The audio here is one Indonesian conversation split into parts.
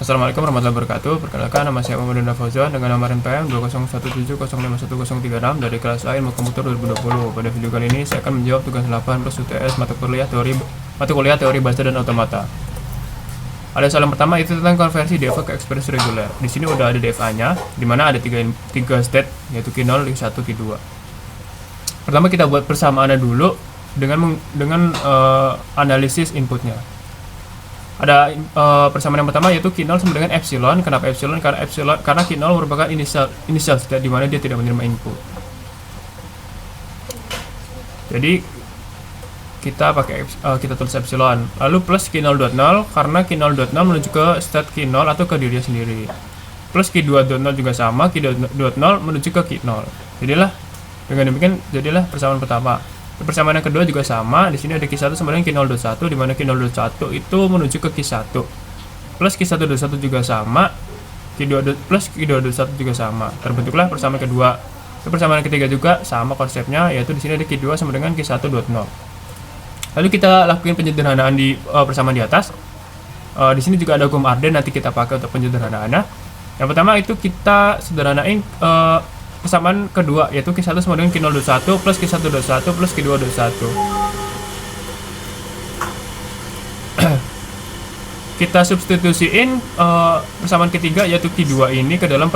Assalamualaikum warahmatullahi wabarakatuh. Perkenalkan, nama saya Muhammad Fauzan dengan nomor NPM 201705136 dari kelas A Ilmu Komputer 2020. Pada video kali ini saya akan menjawab tugas 8 plus UTS mata kuliah teori bahasa dan otomata. Ada soal yang pertama, itu tentang konversi DFA ke ekspresi reguler. Di sini udah ada DFA-nya, di mana ada tiga state, yaitu Q0, Q1, Q2. Pertama kita buat persamaannya dulu dengan analisis inputnya. Ada persamaan yang pertama yaitu Q0 sama dengan epsilon. Kenapa epsilon? Karena Q0 merupakan initial state di mana dia tidak menerima input. Jadi kita tulis epsilon, lalu plus Q0.0 karena Q0.0 menuju ke state Q0 atau ke dirinya sendiri. Plus Q2.0 juga sama, Q2.0 menuju ke Q0. Dengan demikian jadilah persamaan pertama. Persamaan yang kedua juga sama. Di sini ada Q1 sama dengan Q0.1, di mana Q0.1 itu menuju ke Q1. Plus Q1.1 juga sama, plus Q2.1 juga sama. Terbentuklah persamaan kedua. Persamaan ketiga juga sama konsepnya, yaitu di sini ada Q2 sama dengan Q1.0. Lalu kita lakukan penyederhanaan di persamaan di atas. Di sini juga ada hukum Arden, nanti kita pakai untuk penyederhanaannya. Yang pertama itu kita sederhanain persamaan kedua, yaitu Q1 sama dengan Q0.1 plus Q1.1 plus Q2.1. Kita substitusiin persamaan ketiga, yaitu Q2 ini ke dalam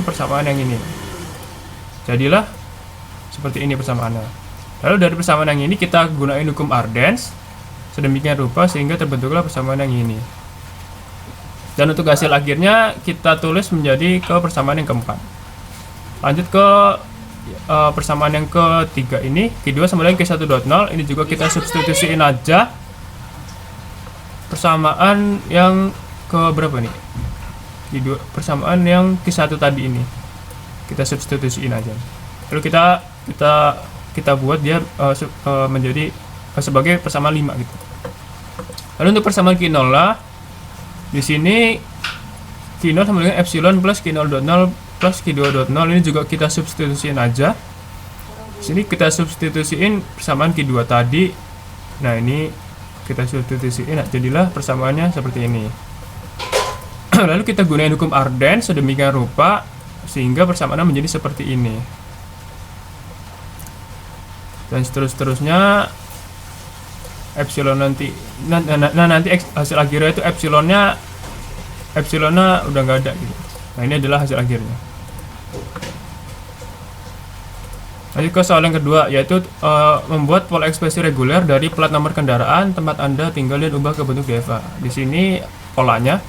persamaan yang ini. Jadilah seperti ini persamaannya. Lalu dari persamaan yang ini kita gunain hukum Arden's sedemikian rupa sehingga terbentuklah persamaan yang ini. Dan untuk hasil akhirnya kita tulis menjadi ke persamaan yang keempat. Lanjut ke persamaan yang ketiga ini, Q2 sama dengan Q1.0. Ini juga kita substitusiin aja persamaan yang ke berapa nih? Persamaan yang Q1 tadi ini kita substitusiin aja. Lalu kita buat dia menjadi sebagai persamaan 5 gitu. Lalu untuk persamaan Q0 lah, di sini Q0 sama dengan epsilon plus Q0.0 plus Q2.0. Ini juga kita substitusiin aja. Sini kita substitusiin persamaan Q2 tadi. Nah, ini kita substitusiin, jadilah persamaannya seperti ini. Lalu kita gunain hukum Arden sedemikian rupa sehingga persamaannya menjadi seperti ini. Dan seterusnya epsilon nanti hasil akhirnya itu epsilonnya udah nggak ada gitu. Nah, ini adalah hasil akhirnya. Lanjut ke soal yang kedua, yaitu membuat pola ekspresi reguler dari plat nomor kendaraan tempat Anda tinggal dan ubah ke bentuk DFA. Di sini polanya.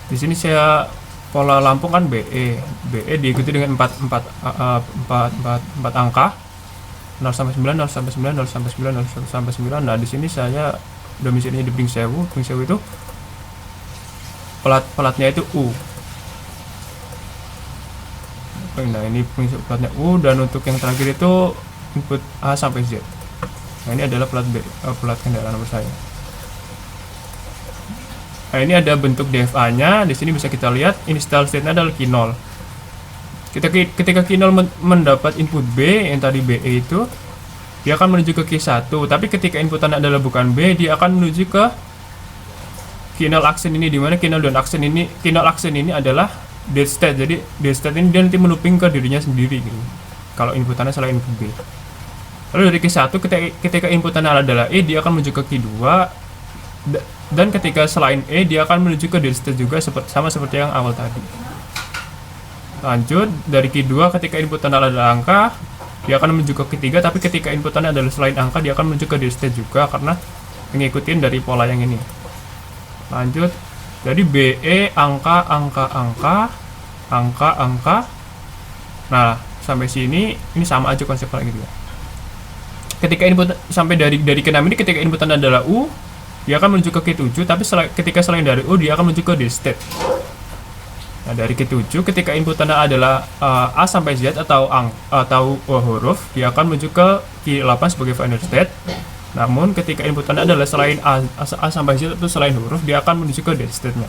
Di sini saya pola Lampung kan BE diikuti dengan 4 angka. 0 sampai 9, 0 sampai 9, 0 sampai 9, 0 sampai 9. Nah, di sini saya domisilinya di Pringsewu. Pringsewu itu platnya itu U. Nah, ini platnya U, dan untuk yang terakhir itu input A sampai Z. Nah, ini adalah plat kendaraan nomor saya. Nah, ini ada bentuk DFA-nya. Di sini bisa kita lihat initial state-nya adalah Q0. Ketika Q0 mendapat input B yang tadi BE itu, dia akan menuju ke Q1. Tapi ketika inputannya adalah bukan B, dia akan menuju ke Q0 aksen ini, di mana Q0 aksen ini adalah dead state. Jadi dead state ini dia nanti melooping ke dirinya sendiri gitu, kalau inputannya selain input B. Lalu dari Q1 ketika inputannya adalah E, dia akan menuju ke Q2, dan ketika selain E dia akan menuju ke dead state juga, sama seperti yang awal tadi. Lanjut dari Q2, ketika inputannya adalah angka, dia akan menuju ke Q3, tapi ketika inputannya adalah selain angka, dia akan menuju ke dead state juga karena mengikuti dari pola yang ini. Lanjut jadi BE angka. Nah, sampai sini ini sama aja konsepnya gitu ya. Ketika input sampai dari ke-6 ini, ketika inputan adalah U, dia akan menuju ke Q7, tapi ketika selain dari U, dia akan menuju ke dead state. Nah, dari Q7 ketika inputannya adalah A sampai Z atau huruf, dia akan menuju ke Q8 sebagai final state. Namun ketika inputannya adalah selain A sampai Z itu selain huruf, dia akan menuju ke dead state-nya.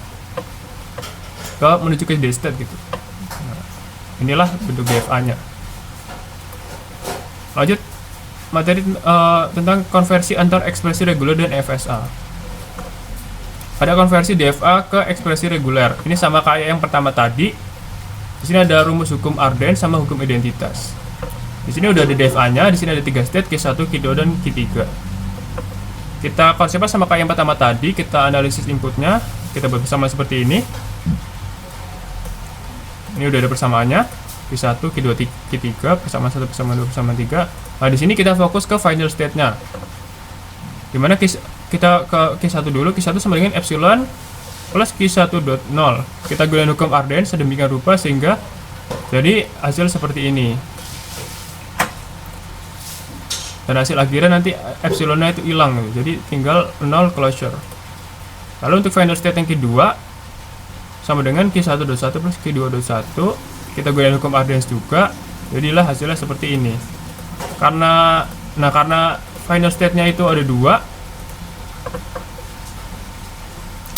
Menuju ke dead state gitu. Nah, inilah bentuk DFA-nya. Lanjut materi tentang konversi antar ekspresi reguler dan FSA. ada konversi DFA ke ekspresi reguler. Ini sama kayak yang pertama tadi. Di sini ada rumus hukum Arden sama hukum identitas. Di sini udah ada DFA-nya, di sini ada 3 state, Q1, Q2, dan Q3. Kita konsepnya sama kayak yang pertama tadi, kita analisis inputnya, kita buat bersama seperti ini. Ini udah ada persamaannya, Q1, Q2, Q3, persamaan 1, persamaan 2, persamaan 3. Nah, di sini kita fokus ke final state-nya. Dimana kita ke Q1 dulu, Q1 sama dengan epsilon plus Q1.0. Kita gunakan hukum Arden sedemikian rupa sehingga jadi hasil seperti ini. Dan hasil akhirnya nanti epsilonnya itu hilang gitu. Jadi tinggal 0 closure. Lalu untuk final state yang kedua sama dengan Q1.1 plus Q2.1, kita gunakan hukum Arden's juga, jadilah hasilnya seperti ini. Karena final state-nya itu ada 2,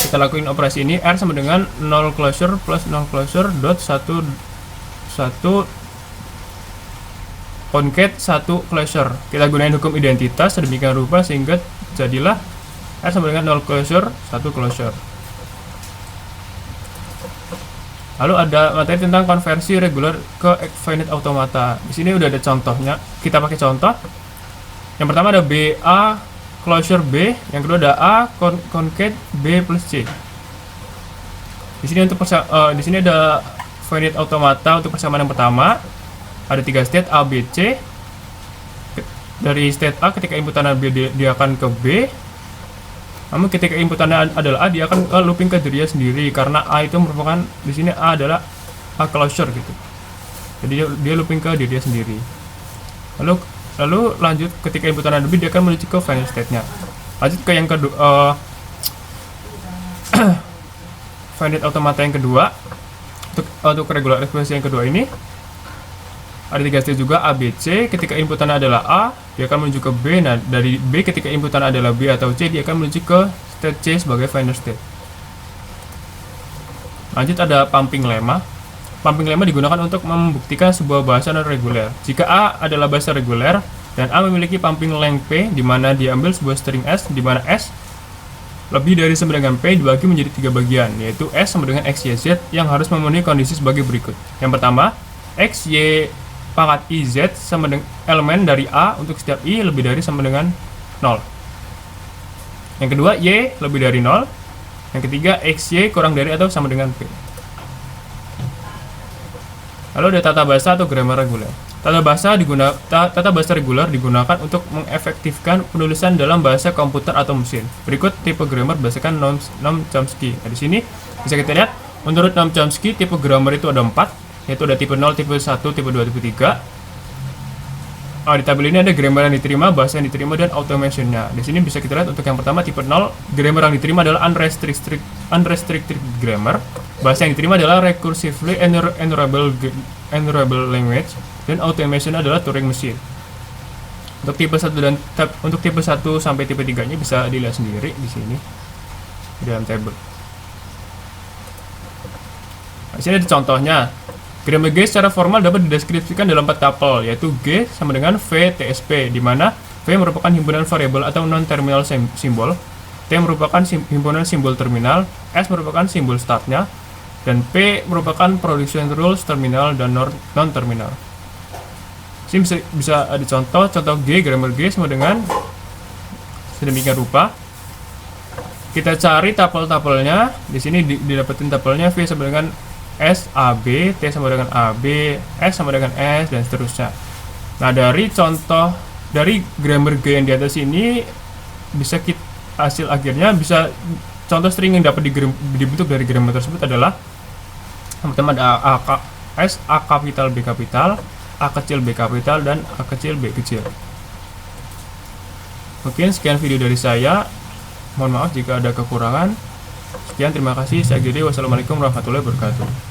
kita lakuin operasi ini, R sama dengan 0 closure plus 0 closure dot 1 concat 1 closure. Kita gunain hukum identitas sedemikian rupa sehingga jadilah R sama dengan 0 closure 1 closure. Lalu ada materi tentang konversi reguler ke finite automata. Di sini udah ada contohnya. Kita pakai contoh. Yang pertama ada BA closure B, yang kedua ada A concat B plus C. Di sini di sini ada finite automata untuk persamaan yang pertama. Ada 3 state A, B, C. Dari state A ketika inputannya B dia akan ke B. Namun ketika inputannya adalah A, dia akan looping ke dirinya sendiri karena A itu merupakan, di sini A adalah A closure gitu. Jadi dia looping ke dirinya sendiri. Lalu lanjut ketika inputannya B, dia akan menuju ke final state-nya. Lanjut ke yang kedua, finite automata yang kedua. Untuk regular expression yang kedua ini ada 3 state juga A, B, C. Ketika inputannya adalah A, dia akan menuju ke B. Nah, dari B ketika inputannya adalah B atau C, dia akan menuju ke state C sebagai final state. Lanjut ada pumping lemma. Pumping lemma digunakan untuk membuktikan sebuah bahasa non-reguler. Jika A adalah bahasa reguler dan A memiliki pumping length P, di mana diambil sebuah string S, di mana S lebih dari sama dengan P dibagi menjadi 3 bagian, yaitu S sama dengan X, Y, Z yang harus memenuhi kondisi sebagai berikut. Yang pertama, X, Y pangkat I, Z sama dengan elemen dari A untuk setiap I lebih dari sama dengan 0. Yang kedua, Y lebih dari 0. Yang ketiga, X, Y kurang dari atau sama dengan P. Lalu ada tata bahasa atau grammar reguler. Tata bahasa reguler digunakan untuk mengefektifkan penulisan dalam bahasa komputer atau mesin. Berikut tipe grammar berdasarkan Noam Chomsky. Nah, di sini bisa kita lihat, menurut Noam Chomsky tipe grammar itu ada 4. Yaitu ada tipe 0, tipe 1, tipe 2, tipe 3. Di tabel ini ada grammar yang diterima, bahasa yang diterima, dan automation-nya. Di sini bisa kita lihat untuk yang pertama tipe 0, grammar yang diterima adalah unrestricted grammar. Bahasa yang diterima adalah recursively enumerable language, dan automation adalah Turing machine. Untuk tipe 1 sampai tipe 3-nya bisa dilihat sendiri di sini di dalam tabel. Di sini ada contohnya. Grammar G secara formal dapat dideskripsikan dalam 4 tuple, yaitu G sama dengan V TSP, di mana V merupakan himpunan variabel atau non-terminal simbol, T merupakan himpunan simbol terminal, S merupakan simbol startnya, dan P merupakan production rules terminal dan non-terminal. Sini bisa ada contoh G, grammar G sama dengan sedemikian rupa. Kita cari tuple-tuplenya. Di sini didapetin tuplenya V sama dengan S, AB, T sama dengan AB, S sama dengan S, dan seterusnya. Nah, dari contoh dari grammar G yang di atas ini bisa hasil akhirnya bisa contoh string yang dapat dibentuk dari grammar tersebut adalah teman-teman ada S, A kapital, B kapital, A kecil, B kapital, dan A kecil, B kecil. Mungkin sekian video dari saya. Mohon maaf jika ada kekurangan. Sekian, terima kasih. Saya akhiri. Wassalamualaikum warahmatullahi wabarakatuh.